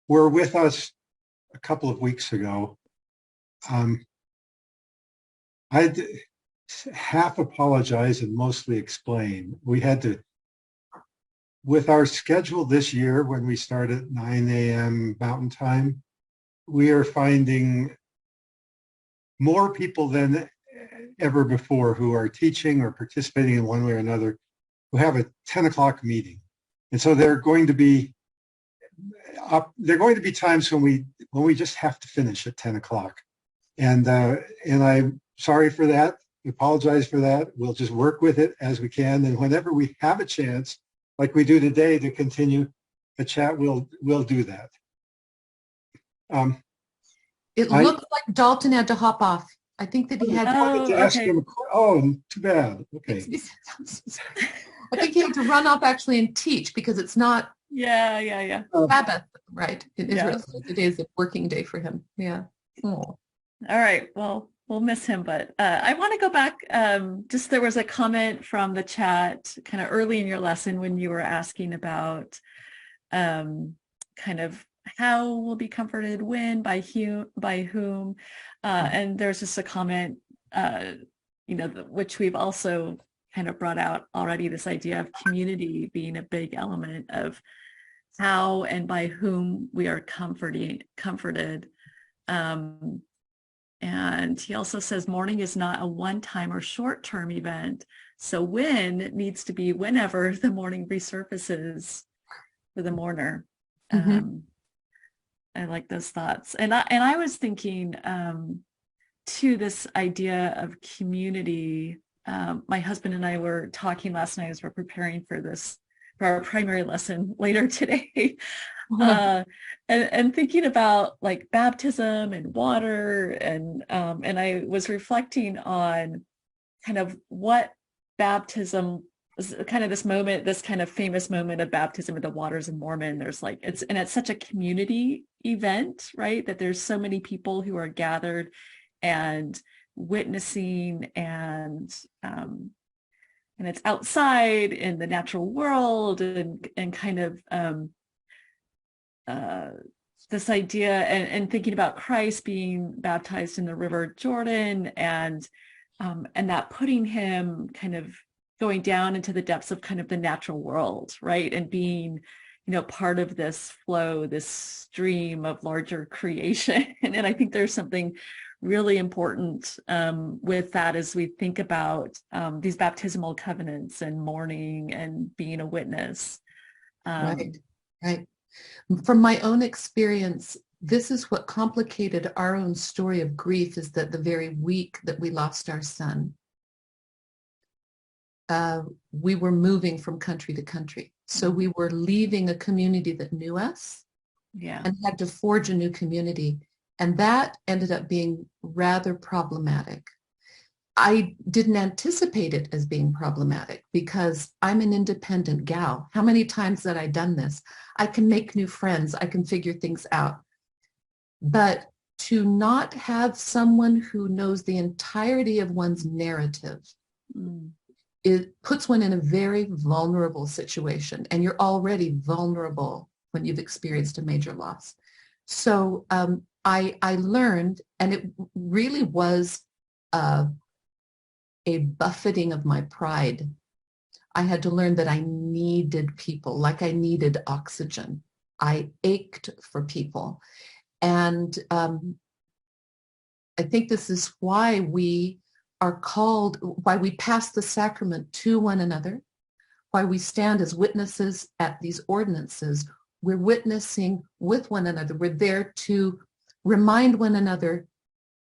were with us a couple of weeks ago. I half apologize and mostly explain. We had to, with our schedule this year, when we start at 9 a.m. Mountain Time, we are finding more people than ever before who are teaching or participating in one way or another who have a 10 o'clock meeting. And so there are going to be times when we just have to finish at 10 o'clock. And I'm sorry for that. We apologize for that. We'll just work with it as we can. And whenever we have a chance, like we do today, to continue the chat, we'll do that. It looks like Dalton had to hop off. I think that he had to ask him. Oh, too bad. Okay. I think he had to run off actually and teach, because it's not Sabbath, right? In Israel, it is a working day for him. Yeah. Oh. All right. Well, we'll miss him, but I want to go back. Just there was a comment from the chat kind of early in your lesson when you were asking about kind of how we'll be comforted, when, by whom. And there's just a comment, which we've also kind of brought out already, this idea of community being a big element of how and by whom we are comforted. And he also says mourning is not a one-time or short-term event. So when needs to be whenever the mourning resurfaces for the mourner. Mm-hmm. I like those thoughts. And I was thinking to this idea of community. My husband and I were talking last night as we're preparing for our primary lesson later today. And thinking about like baptism and water, and I was reflecting on kind of what baptism was, kind of this moment, this kind of famous moment of baptism of the waters of Mormon. There's like it's such a community event, right? That there's so many people who are gathered and witnessing, and it's outside in the natural world, and kind of this idea and thinking about Christ being baptized in the River Jordan, and that putting him kind of going down into the depths of kind of the natural world, right? And being, part of this flow, this stream of larger creation. And I think there's something really important with that as we think about these baptismal covenants and mourning and being a witness. Right. From my own experience, this is what complicated our own story of grief, is that the very week that we lost our son, we were moving from country to country. So we were leaving a community that knew us and had to forge a new community. And that ended up being rather problematic. I didn't anticipate it as being problematic because I'm an independent gal. How many times had I done this? I can make new friends. I can figure things out. But to not have someone who knows the entirety of one's narrative, it puts one in a very vulnerable situation. And you're already vulnerable when you've experienced a major loss. So I learned, and it really was a buffeting of my pride. I had to learn that I needed people, like I needed oxygen. I ached for people. And I think this is why we are called, why we pass the sacrament to one another, why we stand as witnesses at these ordinances. We're witnessing with one another. We're there to remind one another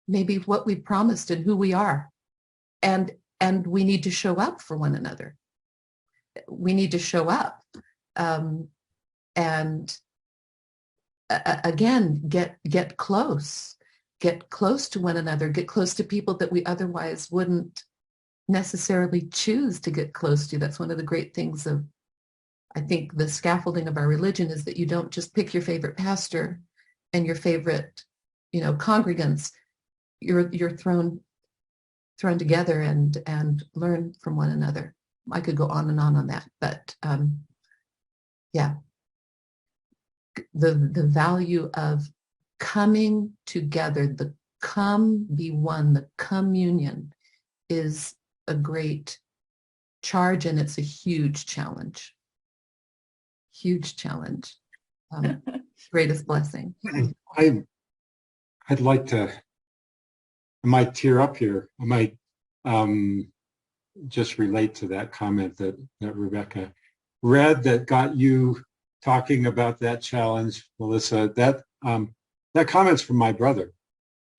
maybe what we promised and who we are. And we need to show up for one another. We need to show up. Again, get close to one another, get close to people that we otherwise wouldn't necessarily choose to get close to. That's one of the great things of, I think, the scaffolding of our religion, is that you don't just pick your favorite pastor and your favorite, congregants. You're thrown together and learn from one another. I could go on and on that, but yeah. the value of coming together, the come be one, the communion is a great charge, and it's a huge challenge. Huge challenge. Greatest blessing. I'd like to, I might tear up here. I might just relate to that comment that Rebecca read that got you talking about that challenge, Melissa. That comment's from my brother,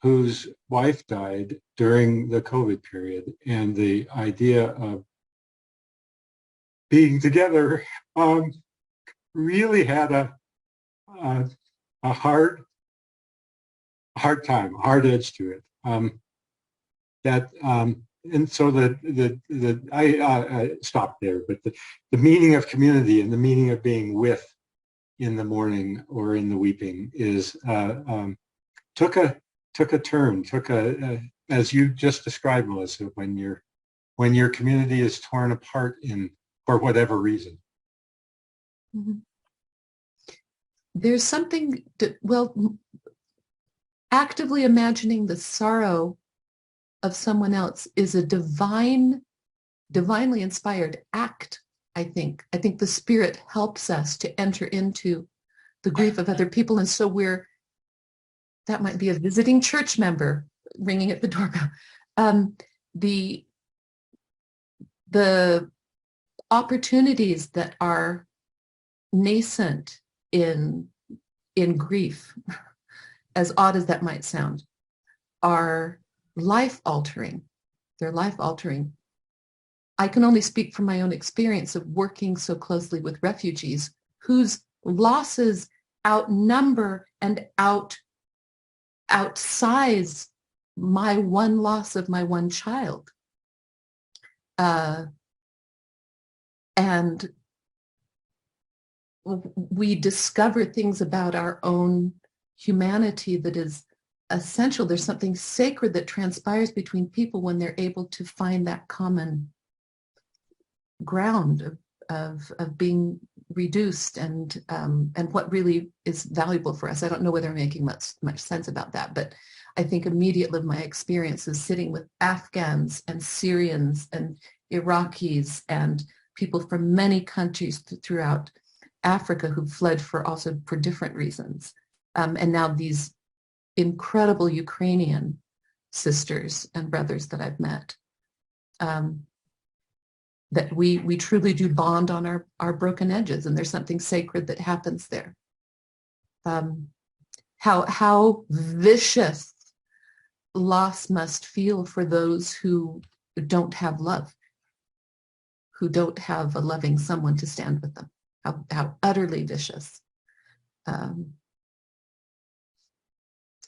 whose wife died during the COVID period, and the idea of being together really had a hard time, hard edge to it. And so I stopped there, but the meaning of community and the meaning of being with in the mourning or in the weeping is took a turn, as you just described, Melissa, when your community is torn apart for whatever reason. Mm-hmm. There's something actively imagining the sorrow of someone else is a divinely inspired act, I think. I think the Spirit helps us to enter into the grief of other people. And so that might be a visiting church member ringing at the doorbell. The opportunities that are nascent in grief, as odd as that might sound, are life-altering. They're life-altering. I can only speak from my own experience of working so closely with refugees whose losses outnumber and outsize my one loss of my one child. And we discover things about our own humanity that is essential. There's something sacred that transpires between people when they're able to find that common ground of being reduced and what really is valuable for us. I don't know whether I'm making much sense about that, but I think immediately my experience is sitting with Afghans and Syrians and Iraqis and people from many countries throughout Africa who fled for different reasons. And now these incredible Ukrainian sisters and brothers that I've met, that we truly do bond on our broken edges, and there's something sacred that happens there. How vicious loss must feel for those who don't have love, who don't have a loving someone to stand with them. How utterly vicious.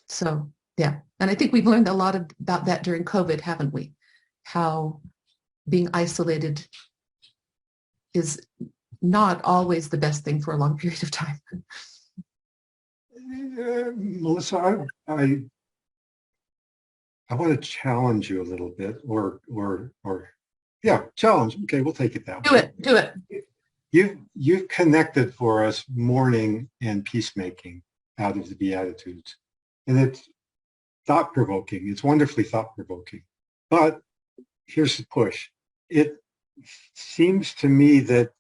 So yeah, and I think we've learned a lot about that during COVID, haven't we? How being isolated is not always the best thing for a long period of time. Melissa, I want to challenge you a little bit, or challenge. Okay, we'll take it that way. Do it. You've connected for us mourning and peacemaking out of the Beatitudes, and it's thought-provoking. It's wonderfully thought-provoking. But here's the push. It seems to me that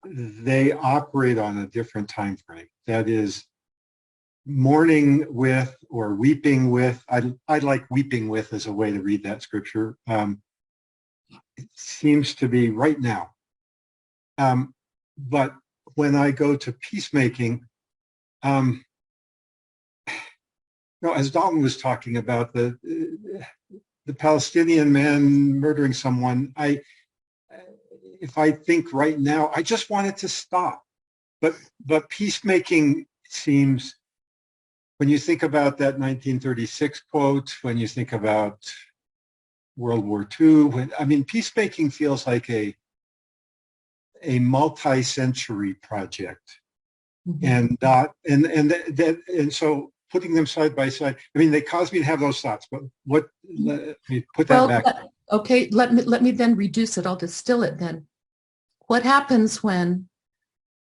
they operate on a different time frame. That is, mourning with or weeping with. I like weeping with as a way to read that scripture. It seems to be right now. But when I go to peacemaking, as Dalton was talking about the Palestinian man murdering someone, if I think right now, I just want it to stop. But peacemaking seems, when you think about that 1936 quote, when you think about World War II, peacemaking feels like a multi-century project, mm-hmm. and so putting them side by side. They cause me to have those thoughts. But let me put that back. Okay, let me then reduce it. I'll distill it then. What happens when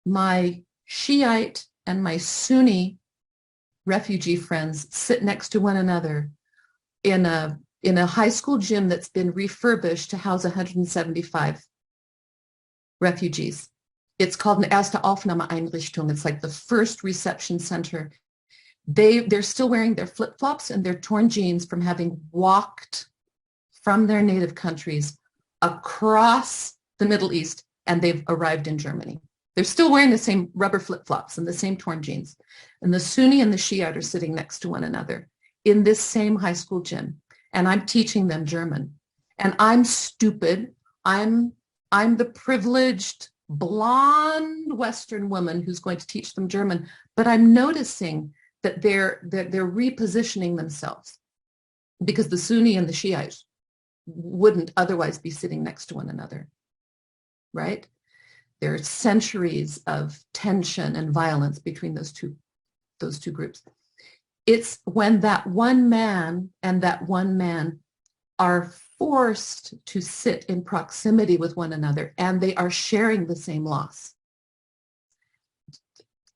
my Shiite and my Sunni refugee friends sit next to one another in a high school gym that's been refurbished to house 175 refugees. It's called an Erste Aufnahmeeinrichtung. It's like the first reception center. They're still wearing their flip-flops and their torn jeans from having walked from their native countries across the Middle East, and they've arrived in Germany. They're still wearing the same rubber flip-flops and the same torn jeans. And the Sunni and the Shiite are sitting next to one another in this same high school gym. And I'm teaching them German. And I'm stupid. I'm the privileged, blonde Western woman who's going to teach them German. But I'm noticing that they're repositioning themselves, because the Sunni and the Shiite wouldn't otherwise be sitting next to one another, right? There are centuries of tension and violence between those two groups. It's when that one man and that one man are forced to sit in proximity with one another, and they are sharing the same loss.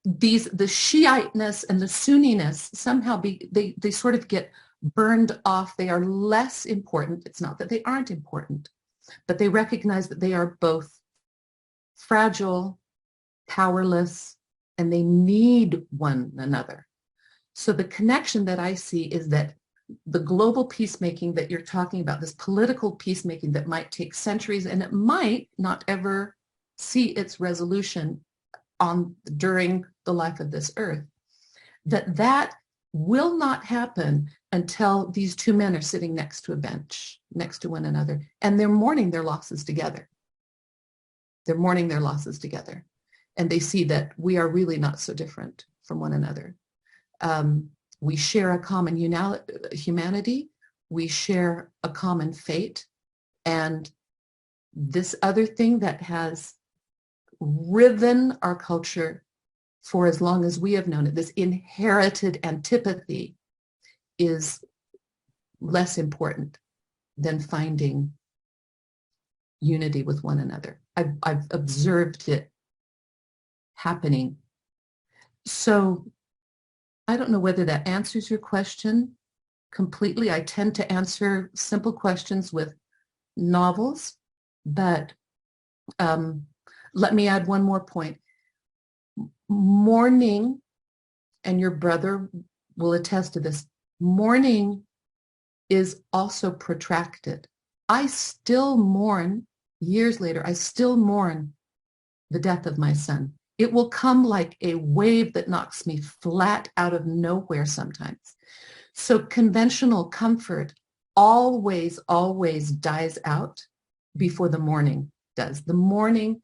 The Shiiteness and the Sunniness somehow they sort of get burned off. They are less important. It's not that they aren't important, but they recognize that they are both fragile, powerless, and they need one another. So the connection that I see is that the global peacemaking that you're talking about, this political peacemaking that might take centuries, and it might not ever see its resolution during the life of this earth, that will not happen until these two men are sitting next to a bench, next to one another, and they're mourning their losses together. They're mourning their losses together. And they see that we are really not so different from one another. We share a common humanity. We share a common fate. And this other thing that has riven our culture for as long as we have known it, this inherited antipathy, is less important than finding unity with one another. I've observed it happening. So I don't know whether that answers your question completely. I tend to answer simple questions with novels, but let me add one more point. Mourning, and your brother will attest to this, mourning is also protracted. I still mourn, years later, I still mourn the death of my son. It will come like a wave that knocks me flat out of nowhere sometimes. So conventional comfort always, always dies out before the mourning does. The mourning,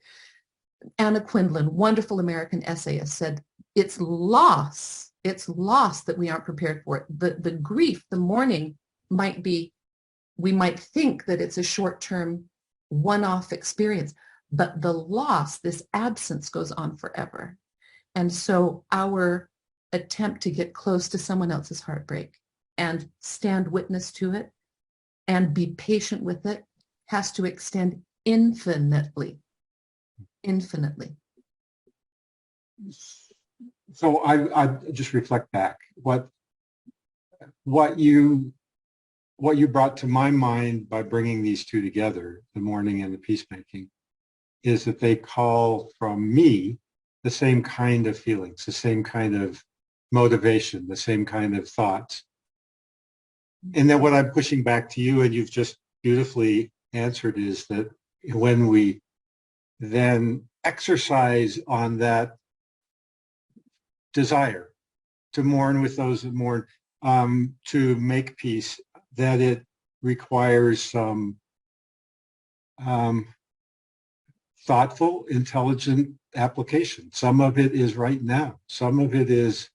Anna Quindlen, wonderful American essayist, said, it's loss that we aren't prepared for. The grief, the mourning might be, we might think that it's a short-term, one-off experience, but the loss, this absence, goes on forever. And so our attempt to get close to someone else's heartbreak and stand witness to it and be patient with it has to extend infinitely. So I just reflect back. What you brought to my mind by bringing these two together, the mourning and the peacemaking, is that they call from me the same kind of feelings, the same kind of motivation, the same kind of thoughts. And then what I'm pushing back to you, and you've just beautifully answered, is that when we then exercise on that desire to mourn with those that mourn, to make peace, that it requires some thoughtful, intelligent application. Some of it is right now. Some of it is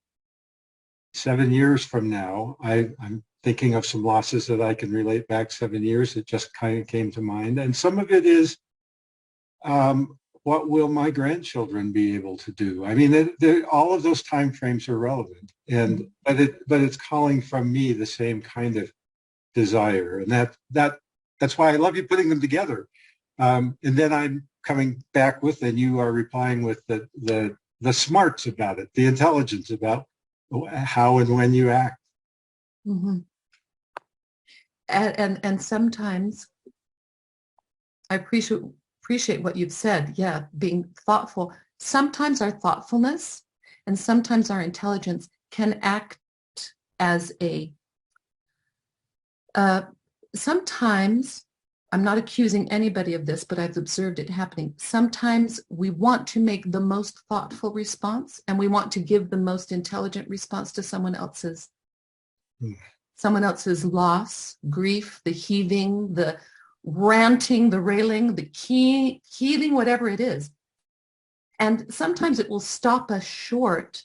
7 years from now. I'm thinking of some losses that I can relate back 7 years that just kind of came to mind. And some of it is, what will my grandchildren be able to do? I mean, all of those time frames are relevant, but it's calling from me the same kind of desire, and that's why I love you putting them together. And then I'm coming back with, and you are replying with, the the smarts about it, the intelligence about how and when you act. Mm-hmm. And sometimes I appreciate what you've said. Yeah, being thoughtful. Sometimes our thoughtfulness and sometimes our intelligence can act as a, sometimes, I'm not accusing anybody of this, but I've observed it happening. Sometimes we want to make the most thoughtful response and we want to give the most intelligent response to someone else's loss, grief, the heaving, the ranting, the railing, the heaving, whatever it is. And sometimes it will stop us short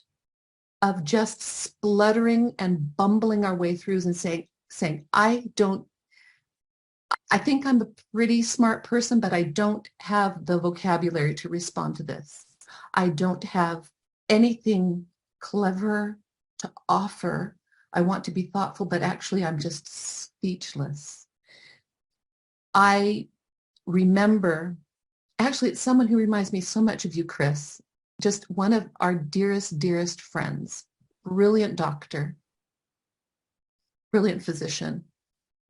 of just spluttering and bumbling our way through and saying, I think I'm a pretty smart person, but I don't have the vocabulary to respond to this. I don't have anything clever to offer. I want to be thoughtful, but actually I'm just speechless. I remember, actually it's someone who reminds me so much of you, Chris, just one of our dearest friends, brilliant doctor, brilliant physician.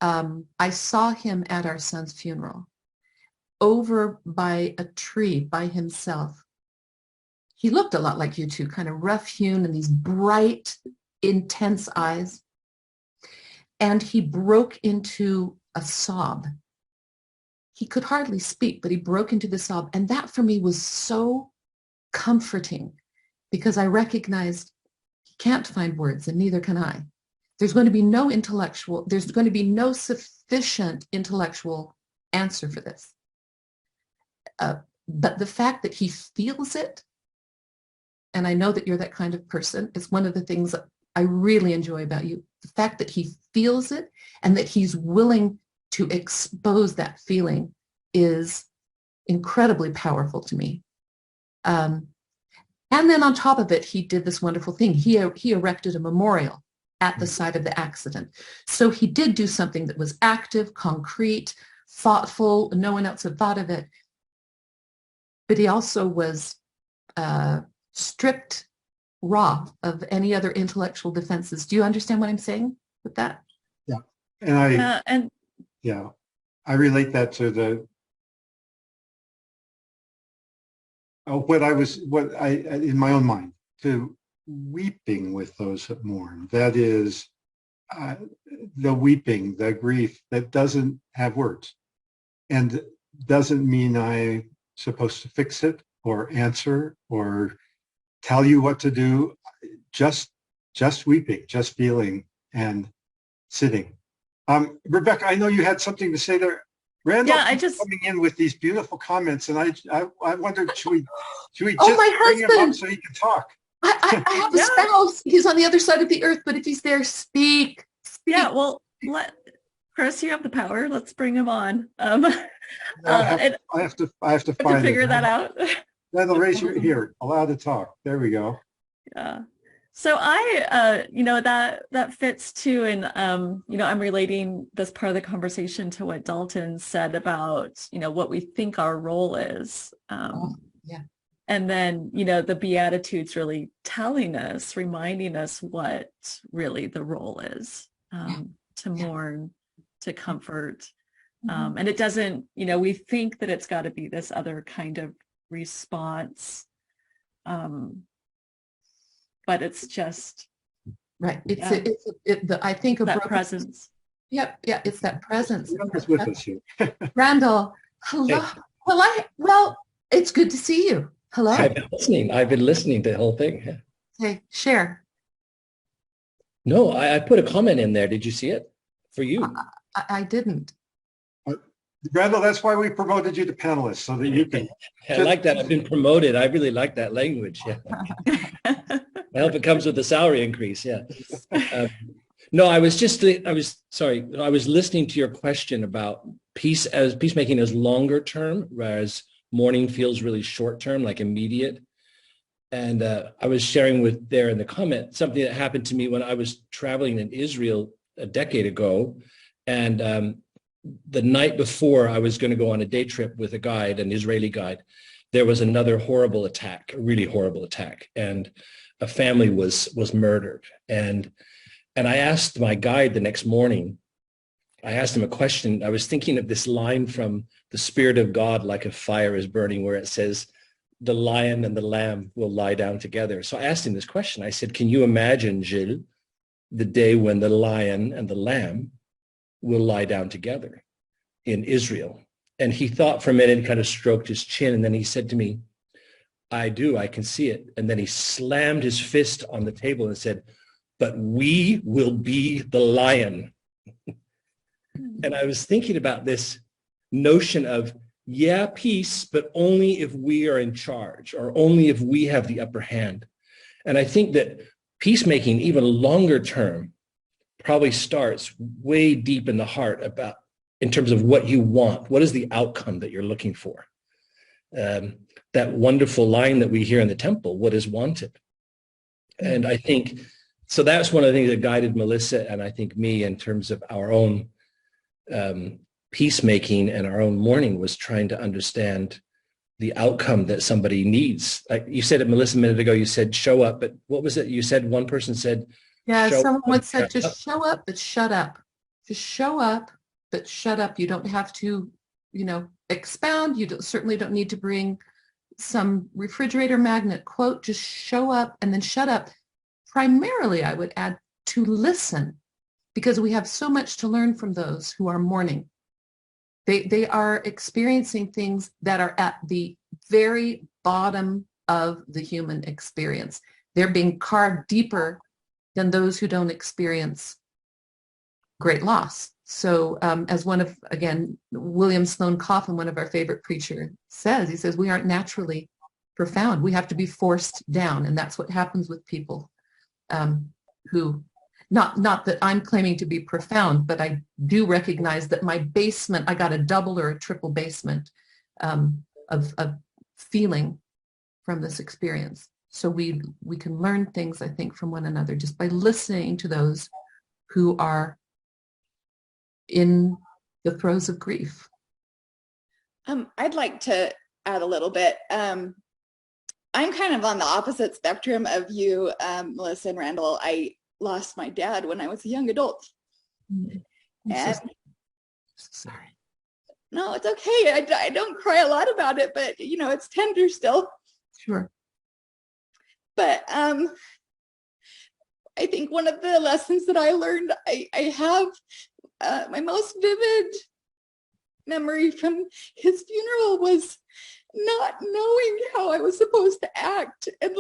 I saw him at our son's funeral over by a tree by himself. He looked a lot like you two, kind of rough-hewn and these bright, intense eyes. And he broke into a sob. He could hardly speak, but he broke into the sob. And that for me was so comforting because I recognized he can't find words and neither can I. There's going to be no sufficient intellectual answer for this. But the fact that he feels it, and I know that you're that kind of person, it's one of the things that I really enjoy about you. The fact that he feels it and that he's willing to expose that feeling is incredibly powerful to me. And then on top of it, he did this wonderful thing. He erected a memorial at the site of the accident. So he did do something that was active, concrete, thoughtful. No one else had thought of it. But he also was stripped raw of any other intellectual defenses. Do you understand what I'm saying with that? Yeah. And I relate that to the what I in my own mind, to weeping with those that mourn. That is the weeping, the grief that doesn't have words and doesn't mean I'm supposed to fix it or answer or tell you what to do. Just weeping, just feeling and sitting. Rebecca, I know you had something to say there. Randall coming in with these beautiful comments, and I wondered, should we just bring him up so he can talk? I have a spouse. He's on the other side of the earth, but if he's there, speak. Yeah, well, Chris, you have the power. Let's bring him on. I have to figure that out. Randall, raise your here. Allowed to talk. There we go. Yeah. So I, that fits too. And, I'm relating this part of the conversation to what Dalton said about, what we think our role is. And then, the Beatitudes really telling us, reminding us what really the role is, to mourn, to comfort. And it doesn't, we think that it's got to be this other kind of response. But it's just right. I think of that presence. Yep. Yeah. It's that presence. With us here. Randall, hello. Hey. Well, it's good to see you. Hello. I've been listening to the whole thing. Okay. Share. No, I put a comment in there. Did you see it? For you. I didn't. Randall, that's why we promoted you to panelist, so that you can. I like that. I've been promoted. I really like that language. Yeah. I hope it comes with a salary increase. Yeah. No, I was listening to your question about peacemaking as longer term, whereas mourning feels really short term, like immediate. And I was sharing there in the comment something that happened to me when I was traveling in Israel a decade ago. And the night before I was going to go on a day trip with a guide, an Israeli guide. there was another horrible attack, a really horrible attack, and a family was murdered. And I asked my guide the next morning, I asked him a question. I was thinking of this line from The Spirit of God, like a fire is burning, where it says, the lion and the lamb will lie down together. So I asked him this question. I said, can you imagine, Gilles, the day when the lion and the lamb will lie down together in Israel? And he thought for a minute and kind of stroked his chin. And then he said to me, I do, I can see it. And then he slammed his fist on the table and said, but we will be the lion. And I was thinking about this notion of, yeah, peace, but only if we are in charge, or only if we have the upper hand. And I think that peacemaking, even longer term, probably starts way deep in the heart about, in terms of what you want. What is the outcome that you're looking for? That wonderful line that we hear in the temple, what is wanted? And I think, so that's one of the things that guided Melissa and I think me in terms of our own peacemaking and our own mourning, was trying to understand the outcome that somebody needs. Like you said it, Melissa, a minute ago, you said show up, but what was it? You said one person said, yeah, someone once said, just show up, but shut up. Just show up, but shut up. You don't have to, expound. You certainly don't need to bring some refrigerator magnet quote. Just show up and then shut up. Primarily, I would add, to listen, because we have so much to learn from those who are mourning. They are experiencing things that are at the very bottom of the human experience. They're being carved deeper than those who don't experience great loss. So as one of, again, William Sloane Coffin, one of our favorite preachers, says, he says, we aren't naturally profound. We have to be forced down. And that's what happens with people who, not that I'm claiming to be profound, but I do recognize that my basement, I got a double or a triple basement of feeling from this experience. So we can learn things, I think, from one another just by listening to those who are in the throes of grief. I'd like to add a little bit. I'm kind of on the opposite spectrum of you, Melissa and Randall. I lost my dad when I was a young adult. And sorry. No, it's okay. I don't cry a lot about it, but it's tender still. Sure. But I think one of the lessons that I learned, I have my most vivid memory from his funeral was not knowing how I was supposed to act. And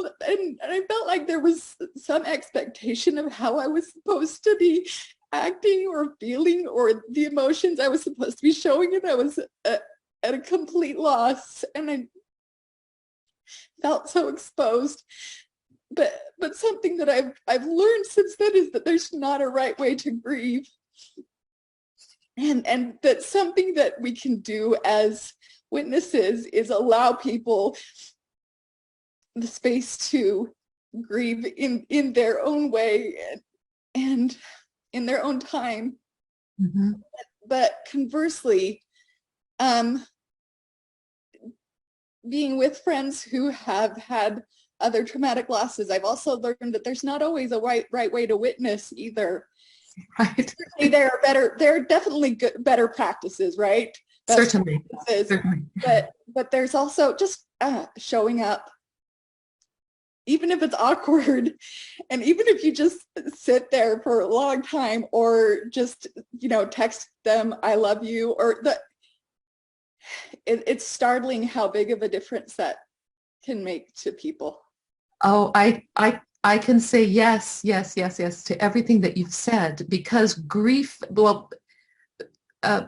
I felt like there was some expectation of how I was supposed to be acting or feeling, or the emotions I was supposed to be showing, and I was at a complete loss, and I felt so exposed. But something that I've learned since then is that there's not a right way to grieve, and that something that we can do as witnesses is allow people the space to grieve in their own way and in their own time. Mm-hmm. But conversely, being with friends who have had other traumatic losses, I've also learned that there's not always a right way to witness either. Right. There are definitely better practices, right? Certainly. But there's also just showing up, even if it's awkward, and even if you just sit there for a long time, or just text them "I love you," or it's startling how big of a difference that can make to people. Oh, I can say yes to everything that you've said, because grief,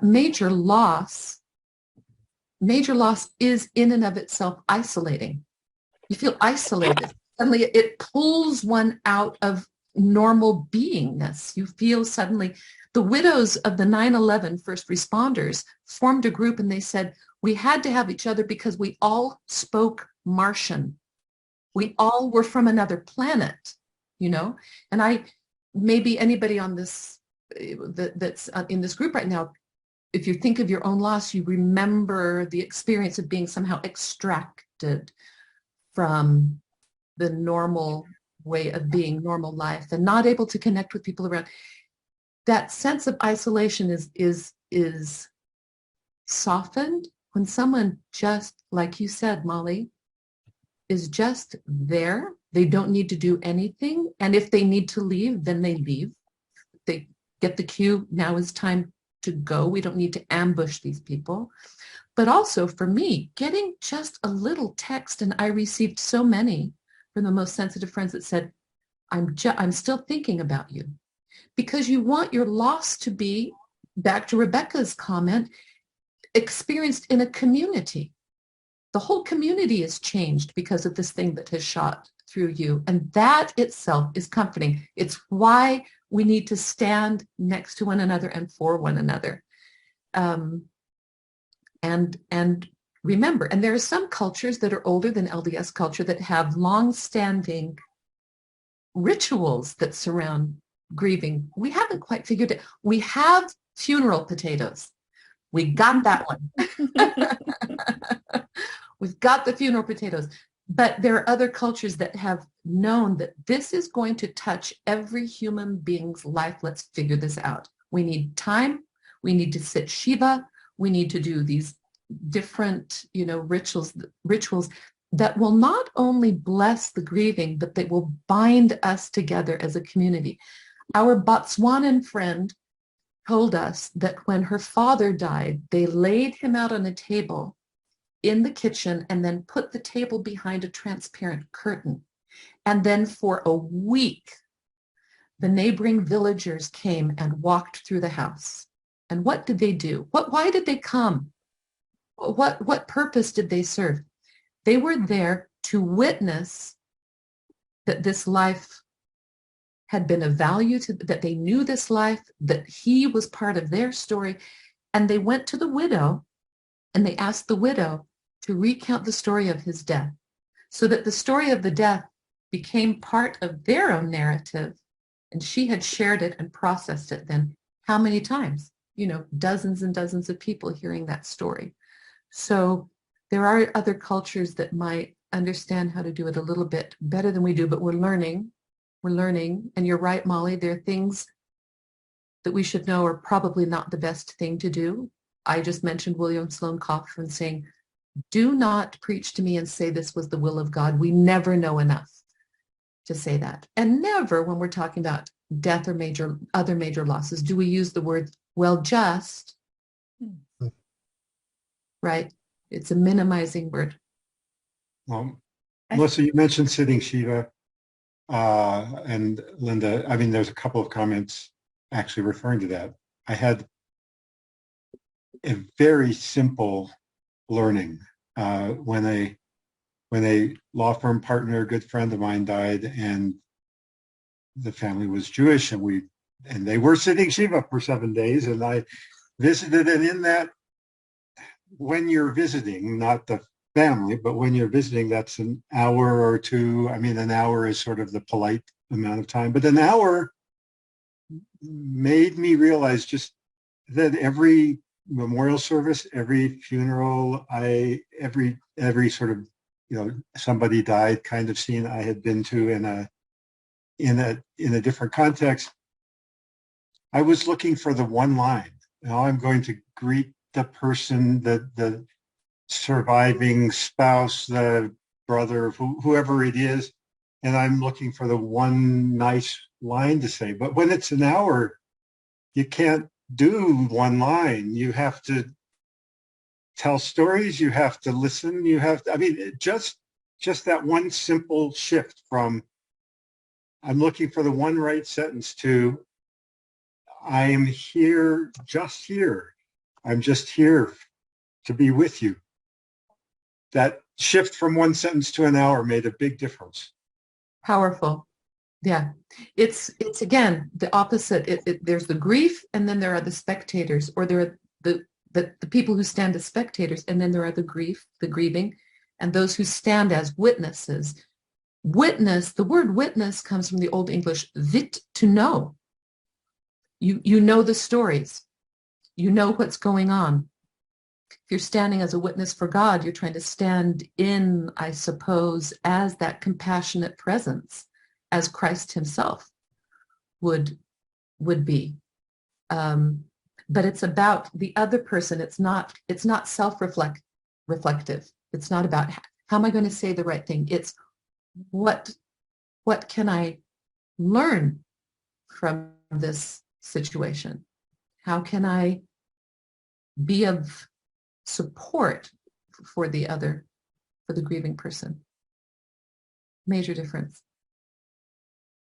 major loss is in and of itself isolating. You feel isolated. Suddenly it pulls one out of normal beingness. You feel suddenly, the widows of the 9/11 first responders formed a group, and they said, we had to have each other because we all spoke Martian. We all were from another planet, and maybe anybody on this, that's in this group right now, if you think of your own loss, you remember the experience of being somehow disconnected from the normal way of being, normal life, and not able to connect with people around. That sense of isolation is softened when someone, just like you said, Molly, is just there. They don't need to do anything. And if they need to leave, then they leave. They get the cue, now is time to go. We don't need to ambush these people. But also for me, getting just a little text, and I received so many from the most sensitive friends that said, I'm still thinking about you. Because you want your loss to be, back to Rebecca's comment, experienced in a community. The whole community is changed because of this thing that has shot through you. And that itself is comforting. It's why we need to stand next to one another and for one another. And remember, and there are some cultures that are older than LDS culture that have long-standing rituals that surround grieving. We haven't quite figured it. We have funeral potatoes. We got that one. We've got the funeral potatoes. But there are other cultures that have known that this is going to touch every human being's life. Let's figure this out. We need time. We need to sit Shiva. We need to do these different, rituals that will not only bless the grieving, but they will bind us together as a community. Our Botswanan friend told us that when her father died, they laid him out on a table in the kitchen and then put the table behind a transparent curtain. And then for a week, the neighboring villagers came and walked through the house. And what did they do? Why did they come? What purpose did they serve? They were there to witness that this life had been of value to, that they knew this life, that he was part of their story. And they went to the widow and they asked the widow to recount the story of his death, so that the story of the death became part of their own narrative. And she had shared it and processed it then. How many times? Dozens and dozens of people hearing that story. So there are other cultures that might understand how to do it a little bit better than we do, but we're learning. And you're right, Molly, there are things that we should know are probably not the best thing to do. I just mentioned William Sloane Coffin saying, do not preach to me and say this was the will of God. We never know enough to say that. And never, when we're talking about death or other major losses, do we use the word, well, just, right? It's a minimizing word. Melissa, you mentioned sitting Shiva, and Linda, there's a couple of comments actually referring to that. I had a very simple learning when a law firm partner, a good friend of mine, died, and the family was Jewish, and they were sitting Shiva for 7 days, and I visited, and in that, when you're visiting, not the family, but when you're visiting, that's an hour or two. An hour is sort of the polite amount of time, but an hour made me realize just that every memorial service, every funeral, every sort of, somebody died kind of scene I had been to in a different context, I was looking for the one line. Now I'm going to greet the person, the surviving spouse, the brother, whoever it is, and I'm looking for the one nice line to say. But when it's an hour, you can't do one line. You have to tell stories, you have to listen, you have to, just that one simple shift from I'm looking for the one right sentence to I am here, just here. I'm just here to be with you. That shift from one sentence to an hour made a big difference. Powerful. Yeah. It's again, the opposite. There's the grief, and then there are the spectators, or there are the people who stand as spectators, and then there are the grieving, and those who stand as witnesses. Witness, the word witness comes from the Old English vit, to know. You know the stories. You know what's going on. if you're standing as a witness for God, you're trying to stand in, I suppose, as that compassionate presence, as Christ himself would be. But it's about the other person. It's not reflective. It's not about how am I going to say the right thing. It's what can I learn from this situation? How can I be of support for the grieving person? Major difference.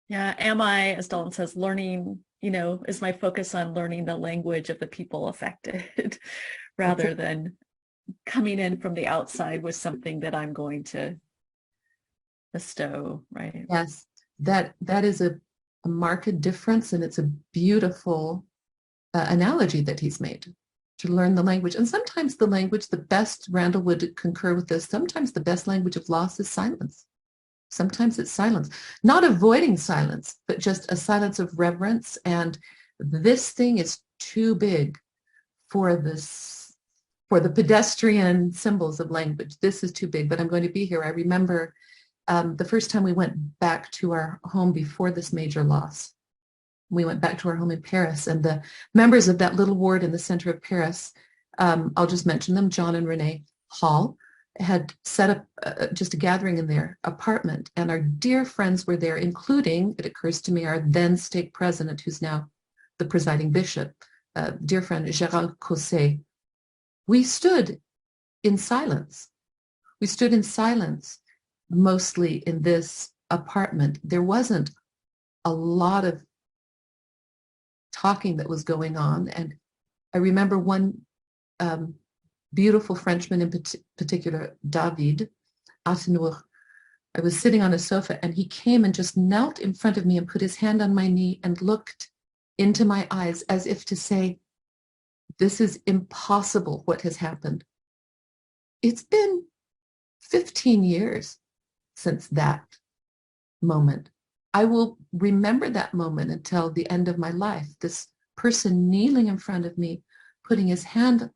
Yeah. Am I, as Dalton says, learning, is my focus on learning the language of the people affected rather than coming in from the outside with something that I'm going to bestow, right? Yes, that is a marked difference, and it's a beautiful analogy that he's made, to learn the language. And sometimes the language, the best, Randall would concur with this, sometimes the best language of loss is silence. Sometimes it's silence, not avoiding silence, but just a silence of reverence. And this thing is too big for the pedestrian symbols of language. This is too big, but I'm going to be here. I remember the first time we went back to our home before this major loss. We went back to our home in Paris, and the members of that little ward in the center of Paris, I'll just mention them, John and Renee Hall, had set up just a gathering in their apartment, and our dear friends were there, including, it occurs to me, our then stake president, who's now the presiding bishop, dear friend Gérald Cosset. We stood in silence. We stood in silence, mostly in this apartment. There wasn't a lot of talking that was going on, and I remember one beautiful Frenchman in particular, David Atenour. I was sitting on a sofa, and he came and just knelt in front of me and put his hand on my knee and looked into my eyes as if to say, this is impossible, what has happened. It's been 15 years since that moment. I will remember that moment until the end of my life. This person kneeling in front of me, putting his hand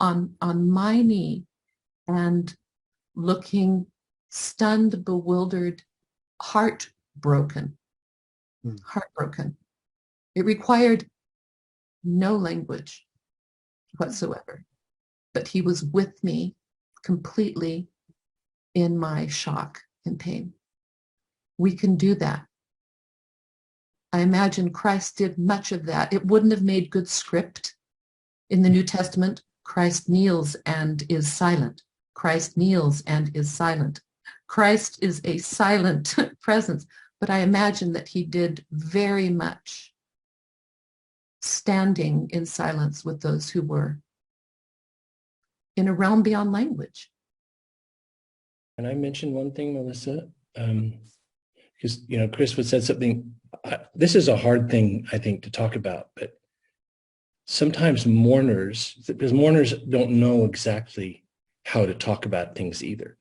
on my knee and looking stunned, bewildered, heartbroken. Heartbroken. It required no language whatsoever, but he was with me completely in my shock and pain. We can do that. I imagine Christ did much of that. It wouldn't have made good script. In the New Testament, Christ kneels and is silent. Christ kneels and is silent. Christ is a silent presence, but I imagine that he did very much standing in silence with those who were in a realm beyond language. Can I mention one thing, Melissa? Because, Chris would said something, this is a hard thing, I think, to talk about, but sometimes mourners, because mourners don't know exactly how to talk about things either.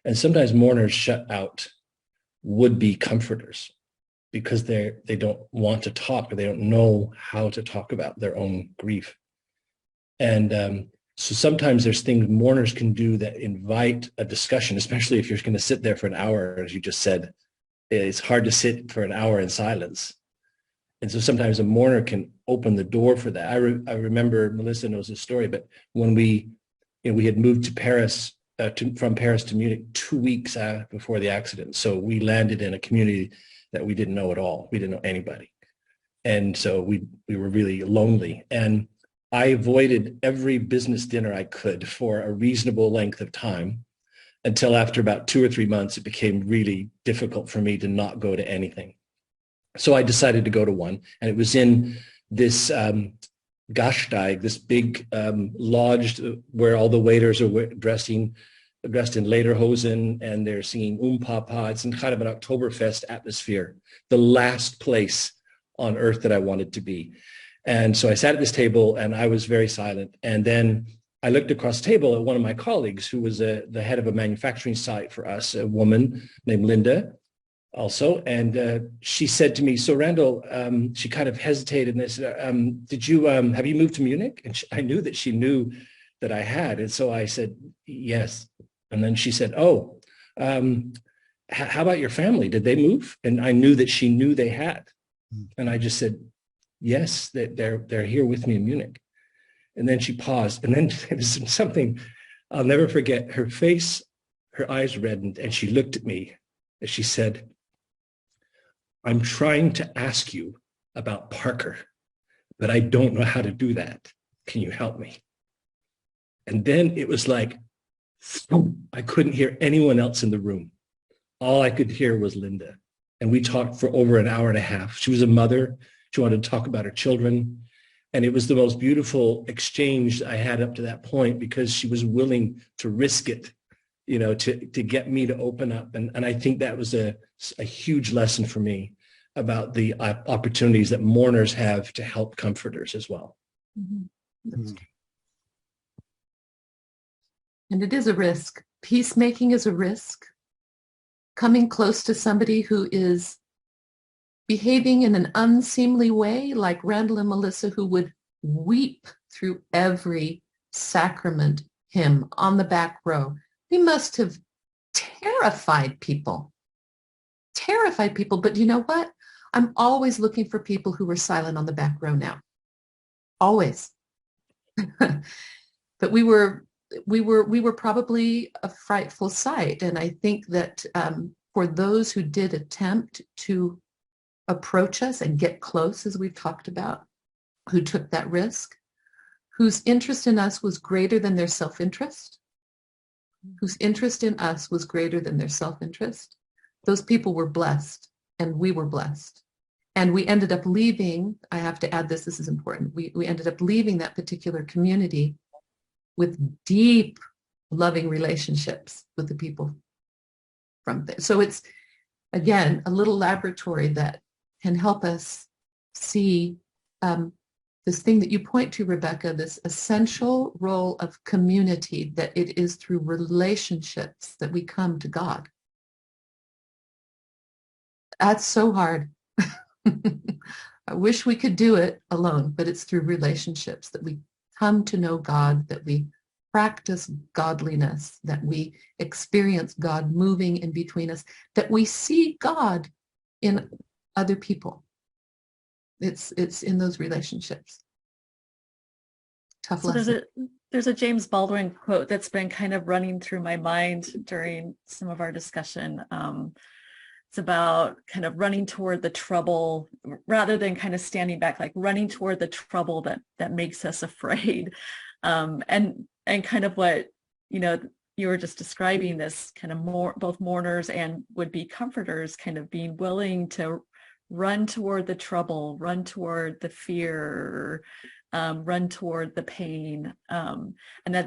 And sometimes mourners shut out would-be comforters because they don't want to talk, or they don't know how to talk about their own grief. And so sometimes there's things mourners can do that invite a discussion, especially if you're going to sit there for an hour, as you just said. It's hard to sit for an hour in silence. And so sometimes a mourner can open the door for that. I remember, Melissa knows this story, but when we had moved to Paris, from Paris to Munich 2 weeks before the accident. So we landed in a community that we didn't know at all. We didn't know anybody. And so we were really lonely. And I avoided every business dinner I could for a reasonable length of time, until after about 2 or 3 months, it became really difficult for me to not go to anything. So I decided to go to one, and it was in this Gaststeig, this big lodge where all the waiters are dressed in lederhosen, and they're singing Papa. It's in kind of an Oktoberfest atmosphere, the last place on earth that I wanted to be. And so I sat at this table, and I was very silent. And then I looked across the table at one of my colleagues who was the head of a manufacturing site for us, a woman named Linda also. And she said to me, so Randall, she kind of hesitated and I said, have you moved to Munich? And I knew that she knew that I had. And so I said, yes. And then she said, oh, how about your family? Did they move? And I knew that she knew they had. And I just said, yes, that they're here with me in Munich. And then she paused. And then it was something I'll never forget. Her face, her eyes reddened, and she looked at me and she said, I'm trying to ask you about Parker, but I don't know how to do that. Can you help me? And then it was like, I couldn't hear anyone else in the room. All I could hear was Linda. And we talked for over an hour and a half. She was a mother. She wanted to talk about her children. And it was the most beautiful exchange I had up to that point, because she was willing to risk it, you know, to get me to open up. And I think that was a huge lesson for me about the opportunities that mourners have to help comforters as well. Mm-hmm. And it is a risk. Peacemaking is a risk. Coming close to somebody who is behaving in an unseemly way, like Randall and Melissa, who would weep through every sacrament hymn on the back row. We must have terrified people. Terrified people. But you know what? I'm always looking for people who were silent on the back row now. Always. But we were probably a frightful sight. And I think that for those who did attempt to approach us and get close, as we've talked about, who took that risk, whose interest in us was greater than their self-interest, whose interest in us was greater than their self-interest, those people were blessed, and we were blessed. And we ended up leaving, I have to add this, this is important, we ended up leaving that particular community with deep, loving relationships with the people from there. So it's, again, a little laboratory that can help us see this thing that you point to, Rebecca, this essential role of community, that it is through relationships that we come to God. That's so hard. I wish we could do it alone, but it's through relationships that we come to know God, that we practice godliness, that we experience God moving in between us, that we see God in other people. It's in those relationships. Tough lesson. There's a James Baldwin quote that's been kind of running through my mind during some of our discussion. It's about kind of running toward the trouble rather than kind of standing back, like running toward the trouble that makes us afraid. And kind of what, you know, you were just describing, this kind of both mourners and would-be comforters kind of being willing to run toward the trouble, run toward the fear, run toward the pain, and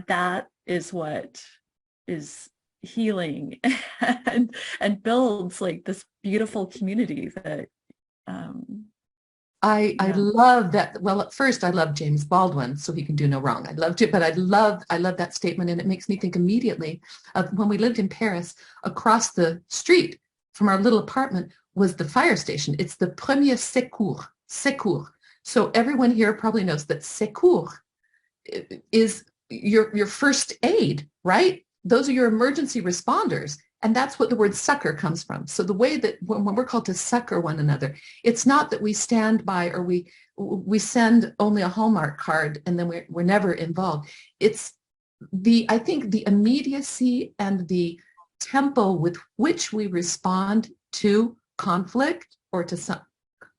that is what is healing and builds like this beautiful community that I love that. Well, at first I love James Baldwin, so he can do no wrong. I loved it, but I love that statement, and it makes me think immediately of when we lived in Paris. Across the street from our little apartment was the fire station. It's the premier secours. So everyone here probably knows that secours is your first aid, right? Those are your emergency responders. And that's what the word succor comes from. So the way that when we're called to succor one another, it's not that we stand by or we send only a Hallmark card and then we're never involved. It's I think the immediacy and the tempo with which we respond to conflict, or to some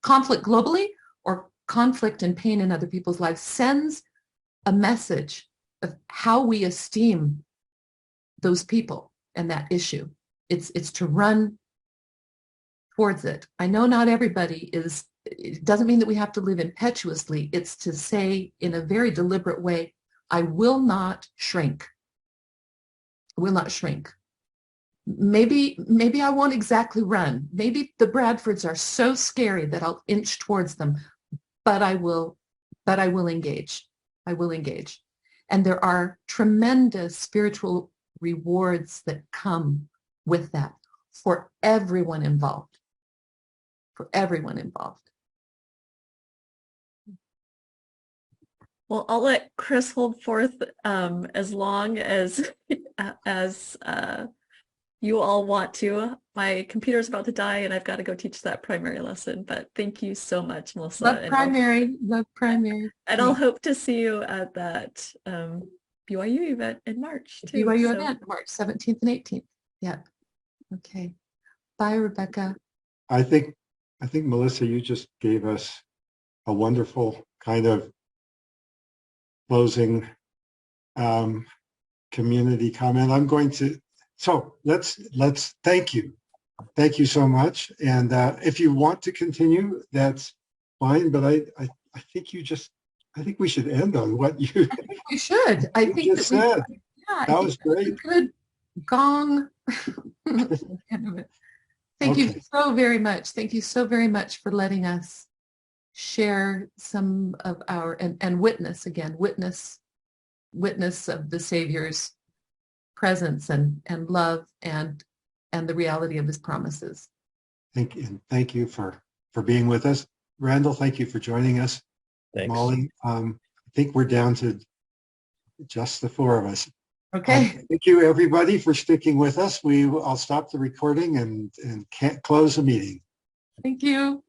conflict globally, or conflict and pain in other people's lives, sends a message of how we esteem those people and that issue. It's to run towards it. I know not everybody is, it doesn't mean that we have to live impetuously. It's to say in a very deliberate way, I will not shrink. I will not shrink. Maybe I won't exactly run. Maybe the Bradfords are so scary that I'll inch towards them, but I will engage. I will engage. And there are tremendous spiritual rewards that come with that for everyone involved. For everyone involved. Well, I'll let Chris hold forth as long as as you all want to. My computer's about to die and I've got to go teach that primary lesson. But thank you so much, Melissa. Love primary, love primary. And I'll hope to see you at that BYU event in March too. BYU event, March 17th and 18th. Yeah. Okay. Bye, Rebecca. I think Melissa, you just gave us a wonderful kind of closing community comment. I'm going to, so let's thank you. Thank you so much. And if you want to continue, that's fine. But I think I think we should end on what you we should. I think just said. Yeah, that was great. Good gong. Thank you so very much. Thank you so very much for letting us share some of our and witness of the Savior's presence and love and the reality of his promises. Thank you for being with us. Randall, thank you for joining us. Thanks. Molly, I think we're down to just the four of us. Okay. Thank you, everybody, for sticking with us. I'll stop the recording and can't close the meeting. Thank you.